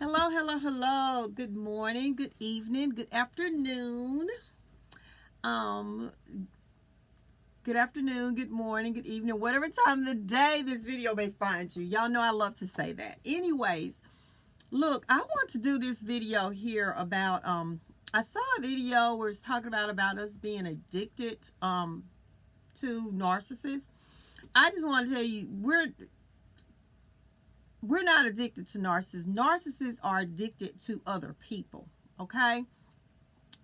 Hello, hello, hello. Good morning, good evening, good afternoon. Um, Good afternoon, good morning, good evening, whatever time of the day this video may find you. Y'all know I love to say that. Anyways, look, I want to do this video here about I saw a video where it's talking about us being addicted to narcissists. I just want to tell you we're not addicted to narcissists. Narcissists are addicted to other people, okay?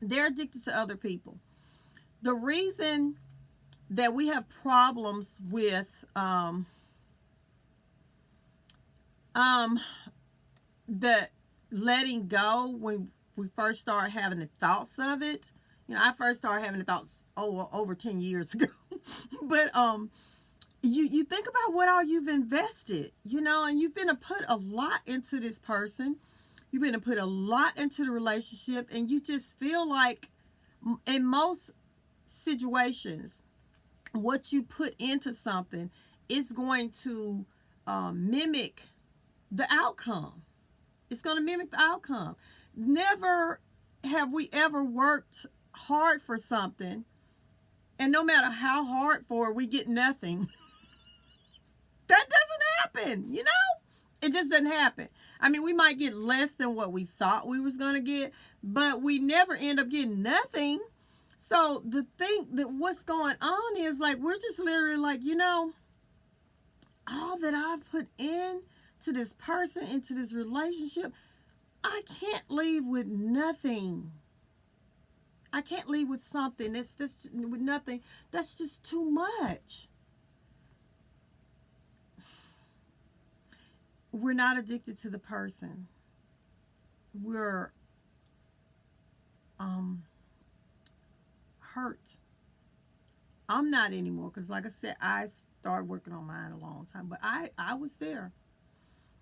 They're addicted to other people. The reason that we have problems with the letting go when we first start having the thoughts of it. I first started having the thoughts over 10 years ago. But you think about what all you've invested, and you've been to put a lot into this person. You've been to put a lot into the relationship, and you just feel like in most situations, what you put into something is going to mimic the outcome. It's going to mimic the outcome. Never have we ever worked hard for something, and no matter how hard for it, we get nothing. That doesn't happen, It just doesn't happen. I mean, we might get less than what we thought we was going to get, but we never end up getting nothing. So the thing that what's going on is like, we're just literally like, all that I've put in to this person, into this relationship, I can't leave with nothing. I can't leave with something that's with nothing. That's just too much. We're not addicted to the person. We're hurt. I'm not anymore, because like I said, I started working on mine a long time, but I was there.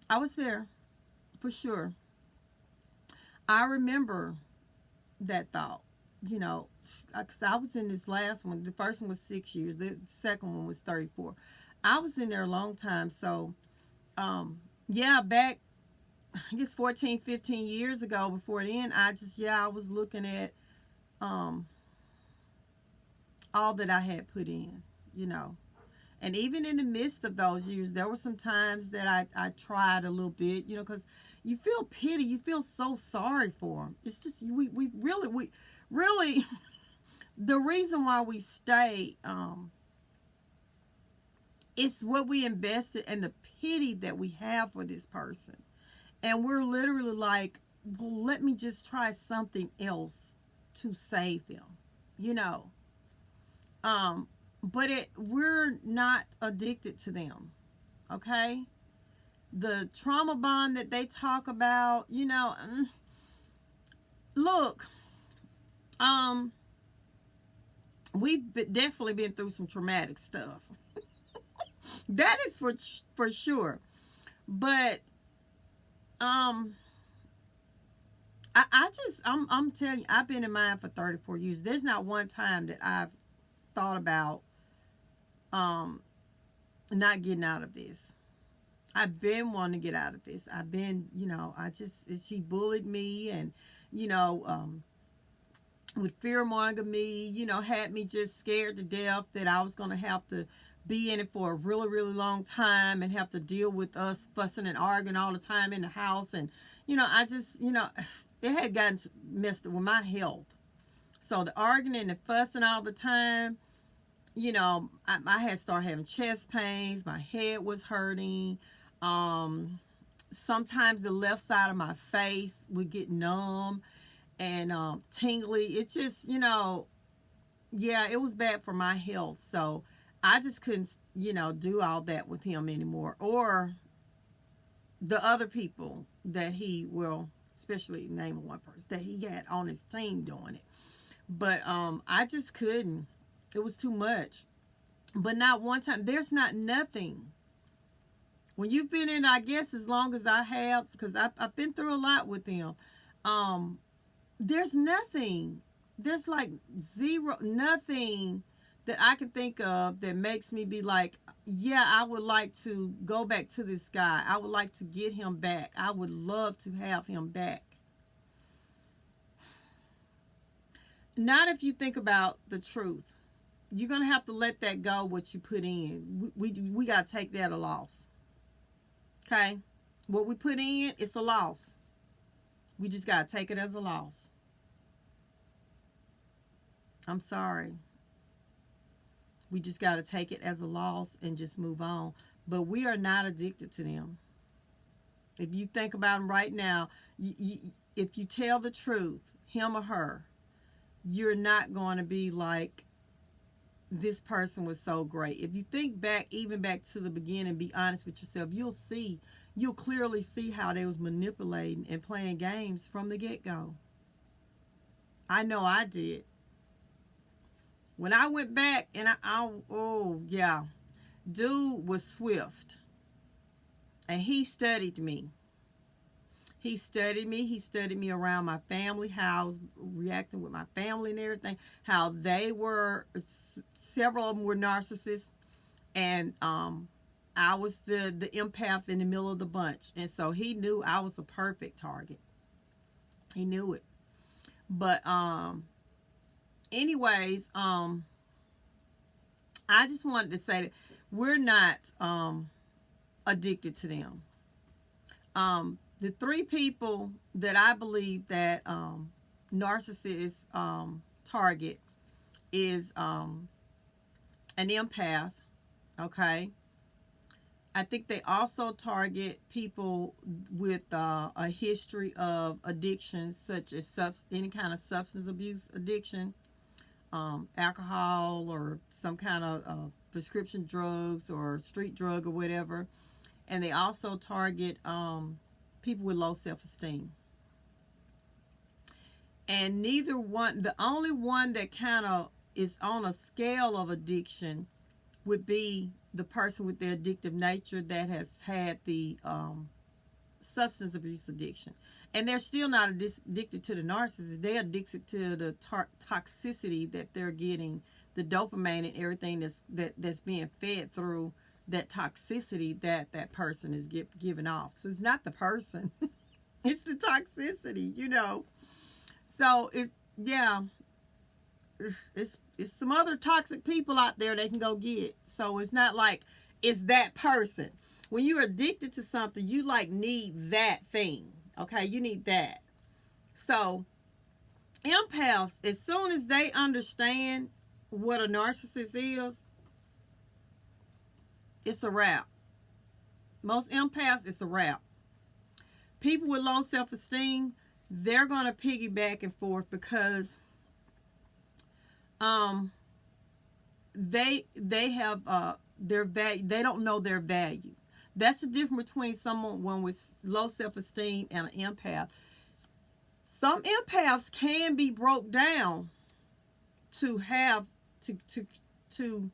I was there for sure. I remember that thought, because I was in this last one. The first one was 6 years. The second one was 34. I was in there a long time. So, back, I guess 14, 15 years ago, before then, I was looking at all that I had put in, And even in the midst of those years, there were some times that I tried a little bit, because you feel pity. You feel so sorry for them. It's just, we really, the reason why we stay, it's what we invested and the pity that we have for this person. And we're literally like, well, let me just try something else to save them, But we're not addicted to them, okay? The trauma bond that they talk about, look, we've definitely been through some traumatic stuff. That is for sure. But I'm telling you, I've been in mine for 34 years. There's not one time that I've thought about not getting out of this. I've been wanting to get out of this. I've been, she bullied me, and, with fear mongering me, had me just scared to death that I was going to have to be in it for a really, really long time and have to deal with us fussing and arguing all the time in the house. And, I just, it had gotten messed up with my health. So the arguing and the fussing all the time, I had started having chest pains. My head was hurting. Sometimes the left side of my face would get numb and tingly. It just, it was bad for my health. So I just couldn't, do all that with him anymore, or the other people that especially name one person that he had on his team doing it. But I just couldn't. It was too much. But not one time. There's not nothing. When you've been in, I guess, as long as I have, because I've been through a lot with them, there's nothing. There's like zero, nothing that I can think of that makes me be like, yeah, I would like to go back to this guy. I would like to get him back. I would love to have him back. Not if you think about the truth. You're going to have to let that go, what you put in. We got to take that a loss. Okay? What we put in, it's a loss. We just got to take it as a loss. I'm sorry. We just got to take it as a loss and just move on. But we are not addicted to them. If you think about them right now, if you tell the truth, him or her, you're not going to be like, this person was so great. If you think back, even back to the beginning, be honest with yourself, you'll clearly see how they was manipulating and playing games from the get-go. I know I did. When I went back and oh yeah, dude was swift. And he studied me. He studied me. He studied me around my family, how I was reacting with my family and everything, how they were, several of them were narcissists. And I was the empath in the middle of the bunch. And so he knew I was a perfect target. He knew it. But anyways, I just wanted to say that we're not addicted to them. The three people that I believe that narcissists target is an empath, okay? I think they also target people with a history of addiction, such as any kind of substance abuse addiction, alcohol or some kind of prescription drugs or street drug or whatever. And they also target people with low self-esteem. And neither one, the only one that kind of is on a scale of addiction would be the person with the addictive nature that has had the substance abuse addiction. And they're still not addicted to the narcissist. They're addicted to the toxicity that they're getting, the dopamine and everything that's being fed through that toxicity that person is giving off. So it's not the person. It's the toxicity, you know. So it's some other toxic people out there they can go get. So it's not like it's that person. When you're addicted to something, you like need that thing. Okay, you need that. So empaths, as soon as they understand what a narcissist is, it's a wrap. Most empaths, it's a wrap. People with low self-esteem, they're going to piggyback and forth because they have their value. They don't know their value. That's the difference between someone with low self-esteem and an empath. Some empaths can be broke down to have to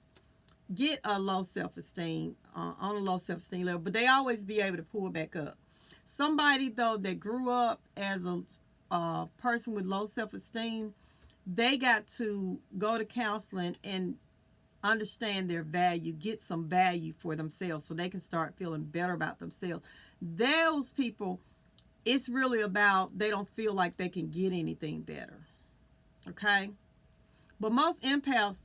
get a low self-esteem on a low self-esteem level, but they always be able to pull back up. Somebody though that grew up as a person with low self-esteem, they got to go to counseling and understand their value, get some value for themselves so they can start feeling better about themselves. Those people, it's really about they don't feel like they can get anything better. Okay? But most empaths,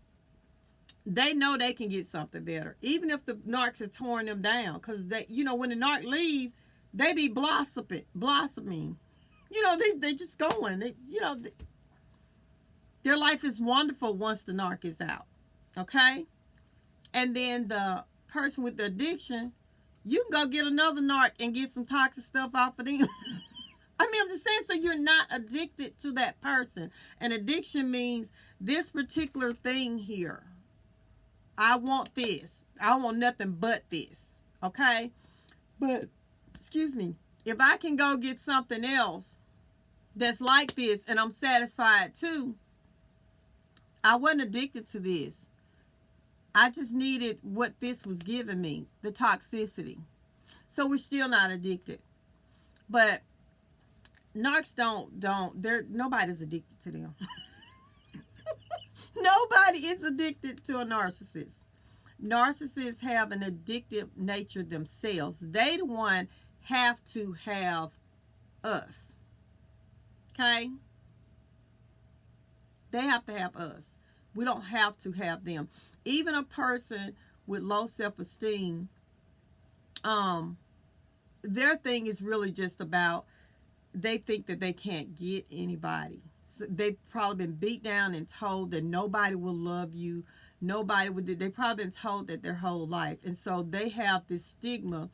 they know they can get something better, even if the narcs are touring them down. Because they, you know, when the narc leave, they be blossoming. You know, they just going. Their life is wonderful once the narc is out. Okay? And then the person with the addiction, you can go get another narc and get some toxic stuff off of them. I mean, I'm just saying, so you're not addicted to that person. And addiction means this particular thing here. I want this. I want nothing but this. Okay? But, excuse me, if I can go get something else that's like this and I'm satisfied too, I wasn't addicted to this. I just needed what this was giving me, the toxicity. So we're still not addicted. But narcs nobody's addicted to them. Nobody is addicted to a narcissist. Narcissists have an addictive nature themselves. They the one have to have us. Okay? They have to have us. We don't have to have them. Even a person with low self-esteem, their thing is really just about, they think that they can't get anybody. So they've probably been beat down and told that nobody will love you. Nobody would. They've probably been told that their whole life. And so they have this stigma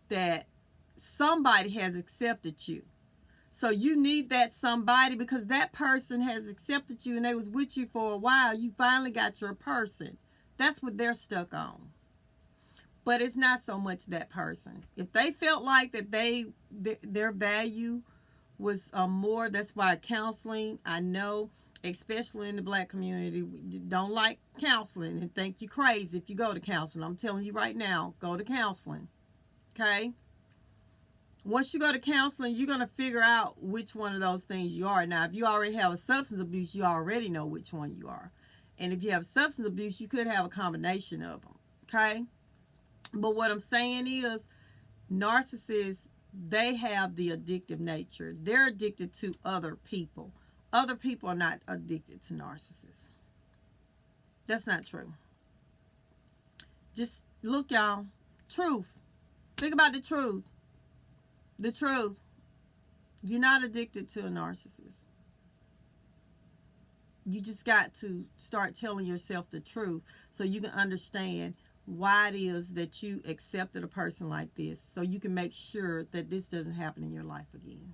that somebody has accepted you. So you need that somebody, because that person has accepted you and they was with you for a while. You finally got your person. That's what they're stuck on. But it's not so much that person. If they felt like that their value was more, that's why counseling, I know, especially in the black community, we don't like counseling and think you're crazy if you go to counseling. I'm telling you right now, go to counseling. Okay? Once you go to counseling, you're going to figure out which one of those things you are. Now, if you already have a substance abuse, you already know which one you are. And if you have substance abuse, you could have a combination of them. Okay? But what I'm saying is, narcissists, they have the addictive nature. They're addicted to other people. Other people are not addicted to narcissists. That's not true. Just look, y'all. Truth. Think about the truth. The truth. You're not addicted to a narcissist. You just got to start telling yourself the truth so you can understand why it is that you accepted a person like this, so you can make sure that this doesn't happen in your life again.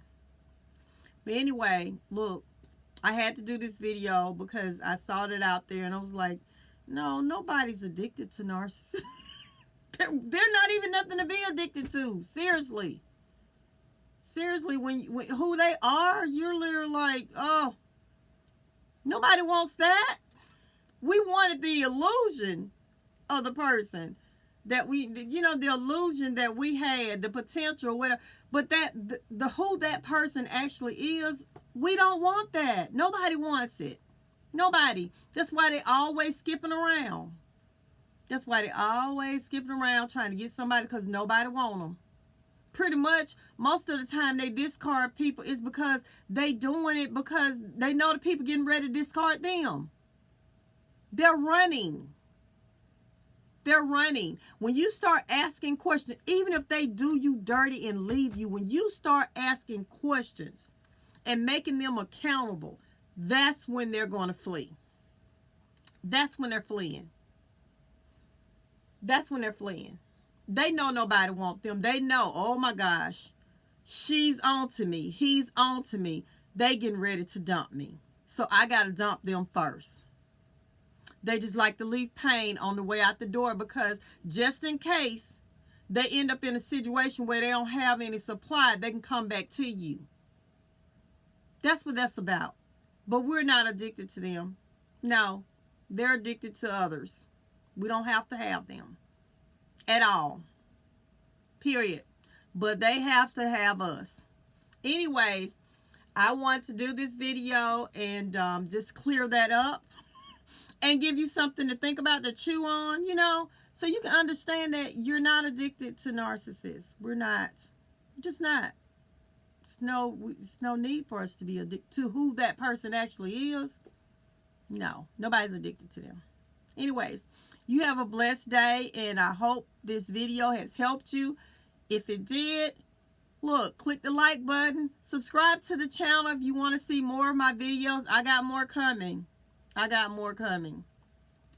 But anyway, look, I had to do this video because I saw it out there and I was like, no, nobody's addicted to narcissists. They're not even nothing to be addicted to. Seriously. Seriously, when who they are, you're literally like, oh, nobody wants that. We wanted the illusion of the person that we, the illusion that we had, the potential, whatever. But the who that person actually is, we don't want that. Nobody wants it. Nobody. That's why they always skipping around. That's why they always skipping around trying to get somebody, because nobody want them. Pretty much most of the time they discard people is because they doing it because they know the people getting ready to discard them. They're running. They're running. When you start asking questions, even if they do you dirty and leave you, when you start asking questions and making them accountable, that's when they're going to flee. That's when they're fleeing. That's when they're fleeing. They know nobody wants them. They know, oh my gosh, she's on to me. He's on to me. They getting ready to dump me. So I got to dump them first. They just like to leave pain on the way out the door, because just in case they end up in a situation where they don't have any supply, they can come back to you. That's what that's about. But we're not addicted to them. No, they're addicted to others. We don't have to have them at all. Period. But they have to have us. Anyways, I want to do this video and just clear that up and give you something to think about, to chew on, so you can understand that you're not addicted to narcissists. We're not. Just not. It's no need for us to be addicted to who that person actually is. No, nobody's addicted to them. Anyways, you have a blessed day, and I hope this video has helped you. If it did, look, click the like button. Subscribe to the channel if you want to see more of my videos. I got more coming.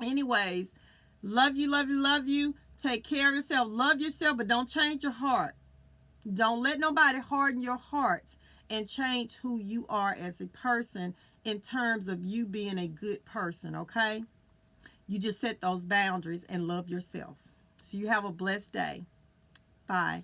Anyways, love you, love you, love you. Take care of yourself. Love yourself, but don't change your heart. Don't let nobody harden your heart and change who you are as a person in terms of you being a good person, okay? You just set those boundaries and love yourself. So you have a blessed day. Bye.